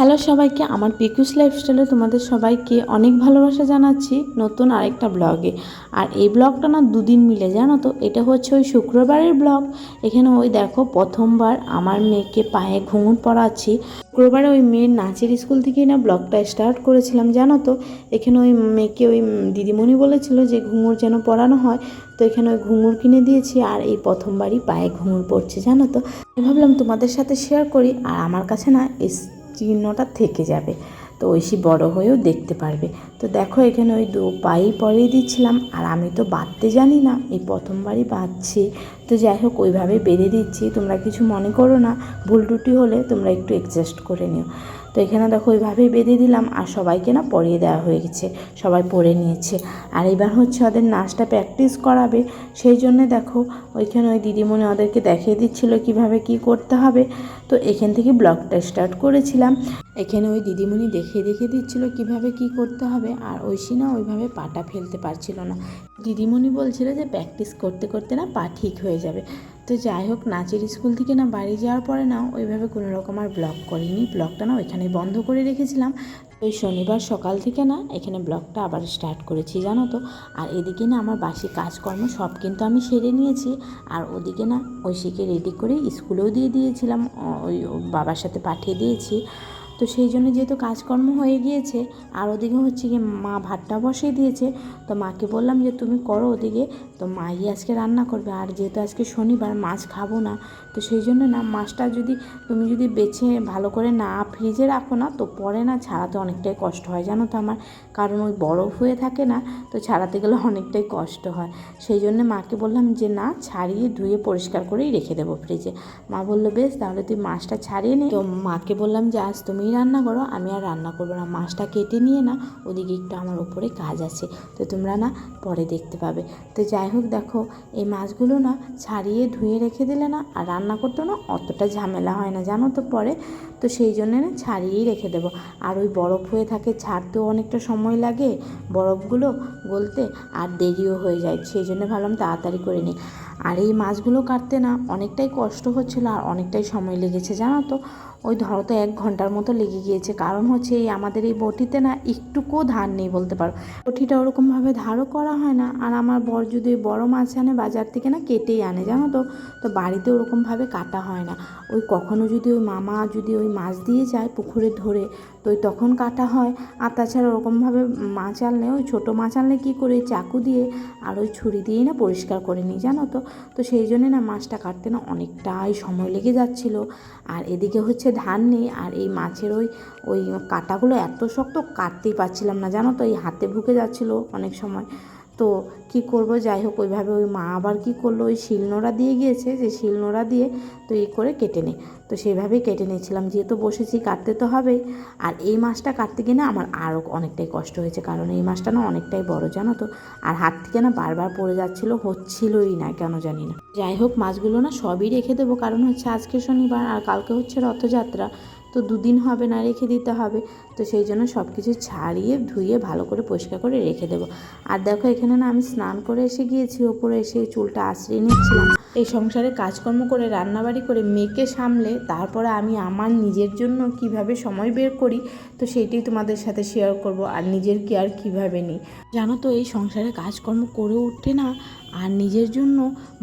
Hello সবাইকে, আমার পিকুস লাইফস্টাইলে তোমাদের সবাইকে অনেক ভালোবাসা জানাচ্ছি নতুন আরেকটা ব্লগে। আর এই ব্লগটা না দুদিন মিলে, জানো তো, এটা হচ্ছে ওই শুক্রবারের ব্লগ। এখানে ওই দেখো প্রথমবার আমার মেয়েকে পায়ে ঘুঙুর পরাচ্ছি। শুক্রবারে ওই মেয়ের নাচের স্কুল থেকেই না ব্লগটা স্টার্ট করেছিলাম, জানো তো। এখানে ওই মেয়েকে ওই দিদিমণি বলেছিল যে ঘুঙুর যেন পরানো হয়, তো এখানে ওই ঘুঙুর কিনে দিয়েছি। আর এই প্রথমবারই পায়ে ঘুঙুর পড়ছে, জানো তো। ভাবলাম তোমাদের সাথে শেয়ার করি, আর আমার কাছে না চিহ্নটা থেকে যাবে, তো ঐশী বড় হয়েও দেখতে পারবে। তো দেখো এখানে ওই দু পায়েই পরিয়ে দিচ্ছিলাম, আর আমি তো বাঁধতে জানি না, এই প্রথমবারই বাঁধছি। তো যাই হোক ওইভাবে বেঁধে দিচ্ছি, তোমরা কিছু মনে করো না, ভুল টুটি হলে তোমরা একটু অ্যাডজাস্ট করে নিও। তো এখানে দেখো ওইভাবেই বেঁধে দিলাম, আর সবাইকে না পরিয়ে দেওয়া হয়ে গেছে, সবাই পরে নিয়েছে। আর এবার হচ্ছে ওদের নাচটা প্র্যাকটিস করাবে, সেই জন্যে দেখো ওইখানে ওই দিদিমণি ওদেরকে দেখিয়ে দিচ্ছিলো কিভাবে কি করতে হবে। তো এখান থেকে ব্লগটা স্টার্ট করেছিলাম। এখানে ওই দিদিমণি দেখিয়ে দিচ্ছিল কিভাবে কি করতে হবে, আর ঐশী না ওইভাবে পাটা ফেলতে পারছিল না। দিদিমণি বলছিল যে প্র্যাকটিস করতে করতে না পা ঠিক হয়ে যাবে। তো যাই হোক, নাচের স্কুল থেকে না বাড়ি যাওয়ার পরে না ওইভাবে কোনো রকম আর ব্লগ করিনি, ব্লগটা না ওইখানে বন্ধ করে রেখেছিলাম। ওই শনিবার সকাল থেকে না এখানে ব্লগটা আবার স্টার্ট করেছি, জানো তো। আর এদিকে না আমার বাসি কাজকর্ম সব কিন্তু আমি সেরে নিয়েছি, আর ওদিকে না ঐশীকে রেডি করে স্কুলেও দিয়ে দিয়েছিলাম, ওই বাবার সাথে পাঠিয়ে দিয়েছি। তো সেই জন্য যেহেতু কাজকর্ম হয়ে গিয়েছে, আর ওদিকে হচ্ছে গিয়ে মা ভাতটা বসিয়ে দিয়েছে। তো মাকে বললাম যে তুমি করো ওদিকে, তো মাই আজকে রান্না করবে। আর যেহেতু আজকে শনিবার, মাছ খাবো না, তো সেই জন্য না মাছটা তুমি যদি বেছে ভালো করে না ফ্রিজে রাখো না, তো পরে না ছাড়াতে অনেকটাই কষ্ট হয়, জানো তো আমার। কারণ ওই বরফ হয়ে থাকে না, তো ছাড়াতে গেলে অনেকটাই কষ্ট হয়। সেই জন্য মাকে বললাম যে না, ছাড়িয়ে ধুয়ে পরিষ্কার করেই রেখে দেবো ফ্রিজে। মা বললো বেশ, তাহলে তুই মাছটা ছাড়িয়ে নে। তো মাকে বললাম যে আজ তুমিই রান্না করো, আমি আর রান্না করবো না, মাছটা কেটে নিয়ে না ওদিকে একটু আমার উপরে কাজ আছে, তো তোমরা না পরে দেখতে পাবে। তো যাই হোক দেখো, এই মাছগুলো না ছাড়িয়ে ধুয়ে রেখে দিলে না আর রান্না করতে না অতটা ঝামেলা হয় না, জানো তো পরে। তো সেই জন্যে না ছাড়িয়েই রেখে দেবো। আর ওই বরফ হয়ে থাকে, ছাড়তেও অনেকটা সময় লাগে বরফগুলো গলতে, আর দেরিও হয়ে যায়, সেই জন্য ভাবলাম তাড়াতাড়ি করে নিই। আর এই মাছগুলো কাটতে না অনেকটাই কষ্ট হচ্ছিলো, আর অনেকটাই সময় লেগেছে, জানো তো। ওই ধরো তো 1 ঘন্টার মতো লেগে গিয়েছে, কারণ হচ্ছে এই আমাদের এই বটিতে না একটুকুও ধার নেই বলতে পারো, বটিটা ওরকমভাবে ধারও করা হয় না। আর আমার বর যদি বড় মাছ আনে বাজার থেকে না কেটেই আনে, জানো তো। তো বাড়িতে ওরকমভাবে কাটা হয় না, ওই কখনো যদি ওই মামা যদি ওই মাছ দিয়ে যায় পুকুরে ধরে, তো ওই তখন কাটা হয়। আর তাছাড়া ওরকমভাবে মাছ আনলে, ওই ছোটো মাছ আনলে কী করে চাকু দিয়ে আর ওই ছুরি দিয়েই না পরিষ্কার করে নিই, জানো তো। তো সেই জন্যে না মাছটা কাটতে না অনেকটাই সময় লেগে যাচ্ছিলো। আর এদিকে হচ্ছে ধান নেই, আর এই মাছের ওই ওই কাঁটাগুলো এত শক্ত, কাটতেই পারছিলাম না, জানো তো। এই হাতে ঢুকে যাচ্ছিলো অনেক সময়, তো কি করব। যাই হোক ওইভাবে ওই মা আবার কি করলো, ওই শিলনোড়া দিয়ে গিয়েছে, যে শিলনোড়া দিয়ে তো করে কেটে নে। তো সেইভাবেই কেটে নিয়েছিলাম, যেহেতু বসেছি কাটতে তো হবেই। আর এই মাছটা কাটতে গিয়ে না আমার আরও অনেকটাই কষ্ট হয়েছে, কারণ এই মাছটা না অনেকটাই বড়, জানো তো। আর হাত থেকে না বারবার পড়ে যাচ্ছিলো, হচ্ছিলোই না কেন জানি না। যাই হোক মাছগুলো না সবই রেখে দেবো, কারণ হচ্ছে আজকে শনিবার আর কালকে হচ্ছে রথযাত্রা, তো 2 দিন হবে না, রেখে দিতে হবে। তো সেই জন্য সব কিছু ছাড়িয়ে ধুয়ে ভালো করে পরিষ্কার করে রেখে দেবো। আর দেখো এখানে না আমি স্নান করে এসে গিয়েছি, ওপরে এসে চুলটা আঁচড়িয়ে নিচ্ছিলাম। এই সংসারে কাজকর্ম করে রান্নাবাড়ি করে মেয়েকে সামলে তারপরে আমি আমার নিজের জন্য কিভাবে সময় বের করি, তো সেইটাই তোমাদের সাথে শেয়ার করব। আর নিজের কেয়ার কীভাবে নিই, জানো তো। এই সংসারে কাজকর্ম করে উঠতে না আর নিজের জন্য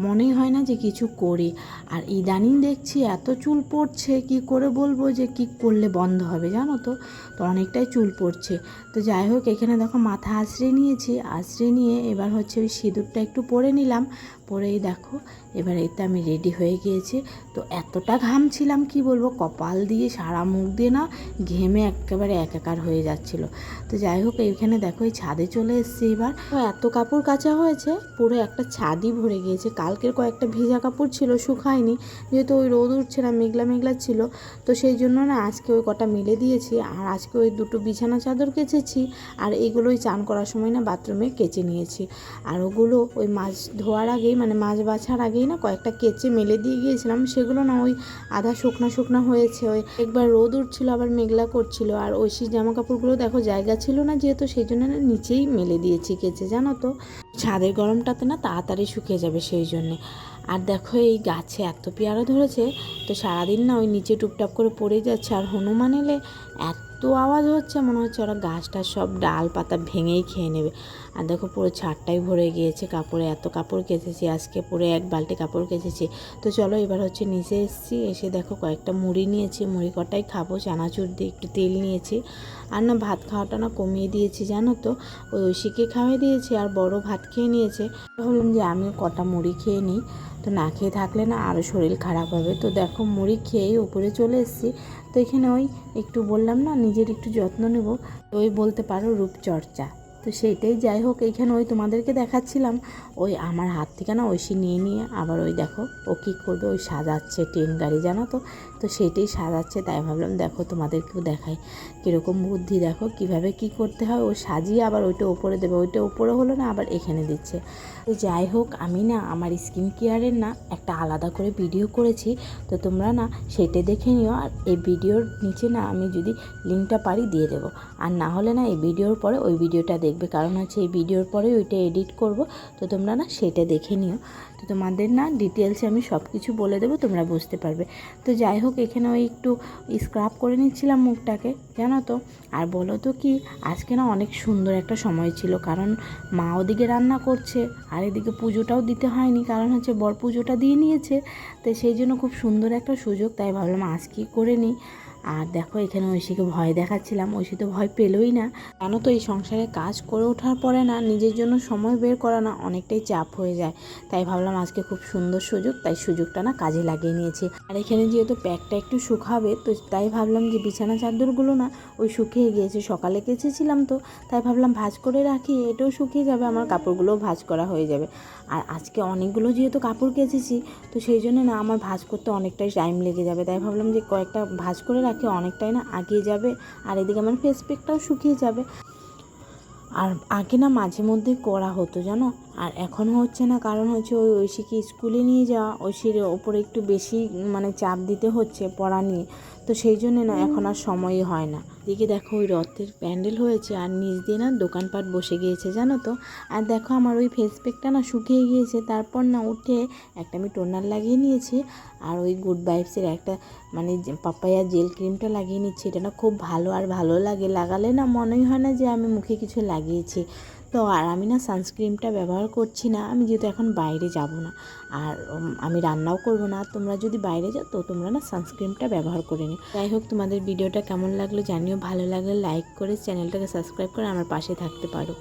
মনেই হয় না যে কিছু করি। আর ইদানিং দেখছি এত চুল পড়ছে, কি করে বলবো যে কি করলে বন্ধ হবে, জানো তো। তো অনেকটাই চুল পড়ছে। তো যাই হোক এখানে দেখো মাথা আঁচড়ে নিয়েছি, আঁচড়ে নিয়ে এবার হচ্ছে ওই সিঁদুরটা একটু পরে নিলাম। পরেই দেখো এবার এতে আমি রেডি হয়ে গিয়েছি। তো এতটা ঘামছিলাম কি বলবো, কপাল দিয়ে সারা মুখ দিয়ে না ঘেমে একেবারে একাকার হয়ে যাচ্ছিলো। তো যাই হোক এইখানে দেখো এই ছাদে চলে এসেছি এবার। তো এত কাপড় কাচা হয়েছে, পুরো একটা ছাদই ভরে গিয়েছে। কালকের কয়েকটা ভেজা কাপড় ছিল, শুকায়নি, যেহেতু ওই রোদ উঠছে না, মেঘলা মেঘলা ছিল। তো সেই জন্য না আজকে ওই কটা মেলে দিয়েছি। আর আজকে ওই 2টো বিছানা চাদর কেচেছি, আর এগুলোই চান করার সময় না বাথরুমে কেচে নিয়েছি। আর ওগুলো ওই মাছ ধোয়ার আগেই, মানে মাছ বাছার আগেই না কয়েকটা কেচে মেলে দিয়ে গিয়েছিলাম, সেগুলো না ওই আধা শুকনা শুকনা হয়েছে। ওই একবার রোদ উঠছিল আবার মেঘলা করছিল। আর ঐশীর জামা কাপড়গুলো দেখো জায়গা ছিল না যেহেতু, সেই জন্য না নিচেই মেলে দিয়েছি কেচে, জানো তো। ছাদের গরমটাতে না তাড়াতাড়ি শুকিয়ে যাবে সেই জন্যে। আর দেখো এই গাছে এত পেয়ারা ধরেছে, তো সারাদিন না ওই নিচে টুপটাপ করে পড়ে যাচ্ছে। আর হনুমান এলে এত আওয়াজ হচ্ছে, মনে হচ্ছে ওরা গাছটা সব ডাল পাতা ভেঙেই খেয়ে নেবে। আর দেখো পুরো ছাদটাই ভরে গিয়েছে কাপড়ে, এত কাপড় কেচেছি আজকে, পুরো 1 বালতি কাপড় কেচেছি। তো চলো এবার হচ্ছে নিচে এসেছি, এসে দেখো কয়েকটা মুড়ি নিয়েছি, মুড়ি কটাই খাবো, চানাচুর দিয়ে একটু তেল নিয়েছি। আর না ভাত খাওয়াটা না কমিয়ে দিয়েছি জানো তো, ওই ঐশীকে খাওয়াই দিয়েছি আর বড় ভাত খেয়ে নিয়েছে। ভাবলাম যে আমি কটা মুড়ি খেয়ে নিই, তো না খেয়ে থাকলে না আরও শরীর খারাপ হবে। তো দেখো মুড়ি খেয়েই উপরে চলে এসেছি। তো এখানে ওই একটু বললাম না নিজের একটু যত্ন নেব, তো ওই বলতে পারো রূপচর্চা। তো সেইটাই যাই হোক, এইখানে ওই তোমাদেরকে দেখাচ্ছিলাম, ওই আমার হাত থেকে না ঐশী নিয়ে নিয়ে আবার ওই দেখো ও কী করবে, ওই সাজাচ্ছে ট্রেন গাড়ি জানো তো, তো সেইটাই সাজাচ্ছে। তাই ভাবলাম দেখো তোমাদেরকেও দেখাই কীরকম বুদ্ধি, দেখো কিভাবে কি করতে হয়। ও সাজিয়ে আবার ওইটা ওপরে দেবে, ওইটা ওপরে হলো না আবার এখানে দিচ্ছে। তো যাই হোক, আমি না আমার স্কিন কেয়ারের না একটা আলাদা করে ভিডিও করেছি, তো তোমরা না সেটা দেখে নিও। আর এই ভিডিওর নিচে না আমি যদি লিঙ্কটা পারি দিয়ে দেবো, আর না হলে না এই ভিডিওর পরে ওই ভিডিওটা দেখবে, কারণ হচ্ছে এই ভিডিওর পরে ওইটা এডিট করব। তো তোমরা না সেটা দেখে নিও। তো তোমাদের না ডিটেলসে আমি সব কিছু বলে দেবো, তোমরা বুঝতে পারবে। তো যাই হোক, এখানে ওই একটু স্ক্রাব করে নিচ্ছিলাম মুখটাকে জানো তো। আর বলো তো কি, আজকে না অনেক সুন্দর একটা সময় ছিল, কারণ মা ওদিকে রান্না করছে আর এদিকে পুজোটাও দিতে হয়নি, কারণ হচ্ছে বর পুজোটা দিয়ে নিয়েছে। তো সেই জন্য খুব সুন্দর একটা সুযোগ, তাই ভাবলাম আজকেই করে নিই। আর দেখো এখানে ঐশীকে ভয় দেখাচ্ছিলাম, ঐশী তো ভয় পেলই না। জানো তো এই সংসারে কাজ করে ওঠার পরে না নিজের জন্য সময় বের করা না অনেকটাই চাপ হয়ে যায়। তাই ভাবলাম আজকে খুব সুন্দর সুযোগ, তাই সুযোগটা না কাজে লাগিয়ে নিয়েছি। আর এখানে যেহেতু প্যাকটা একটু শুকাবে, তো তাই ভাবলাম যে বিছানা চাদরগুলো না ওই শুকিয়ে গিয়েছে, সকালে কেচেছিলাম, তো তাই ভাবলাম ভাঁজ করে রাখি, এটাও শুকিয়ে যাবে, আমার কাপড়গুলোও ভাঁজ করা হয়ে যাবে। আর আজকে অনেকগুলো যেহেতু কাপড় কেচেছি, তো সেই জন্য না আমার ভাঁজ করতে অনেকটাই টাইম লেগে যাবে। তাই ভাবলাম যে কয়েকটা ভাঁজ করে রাখি, অনেকটাই না আগিয়ে যাবে, আর এদিকে আমার ফেস প্যাকটাও শুকিয়ে যাবে। আর আগে না মাঝে মধ্যে করা হতো জানো, আর এখনও হচ্ছে না, কারণ হচ্ছে ওই ঐশীকে স্কুলে নিয়ে যাওয়া, ঐশীর ওপরে একটু বেশি মানে চাপ দিতে হচ্ছে পড়া নিয়ে, তো সেই জন্যে না এখন আর সময়ই হয় না। দিকে দেখো ওই রথের প্যান্ডেল হয়েছে আর নিচ দিয়ে না দোকানপাট বসে গিয়েছে জানো তো। আর দেখো আমার ওই ফেস প্যাকটা না শুকিয়ে গিয়েছে, তারপর না উঠে একটা আমি টোনার লাগিয়ে নিয়েছি, আর ওই গুড ভাইবসের একটা মানে পাপায়া জেল ক্রিমটা লাগিয়ে নিচ্ছি। এটা না খুব ভালো আর ভালো লাগে, লাগালে না মনেই হয় না যে আমি মুখে কিছু লাগিয়েছি। তো আর আমি না সানস্ক্রিনটা ব্যবহার করছি না, আমি যেহেতু এখন বাইরে যাব না, আর আমি রান্নাও করব না। তোমরা যদি বাইরে যাও তো তোমরা না সানস্ক্রিনটা ব্যবহার করে নিও। যাই হোক, তোমাদের ভিডিওটা কেমন লাগলো জানিও, ভালো লাগলে লাইক করে চ্যানেলটাকে সাবস্ক্রাইব করে আমার পাশে থাকতে পারো।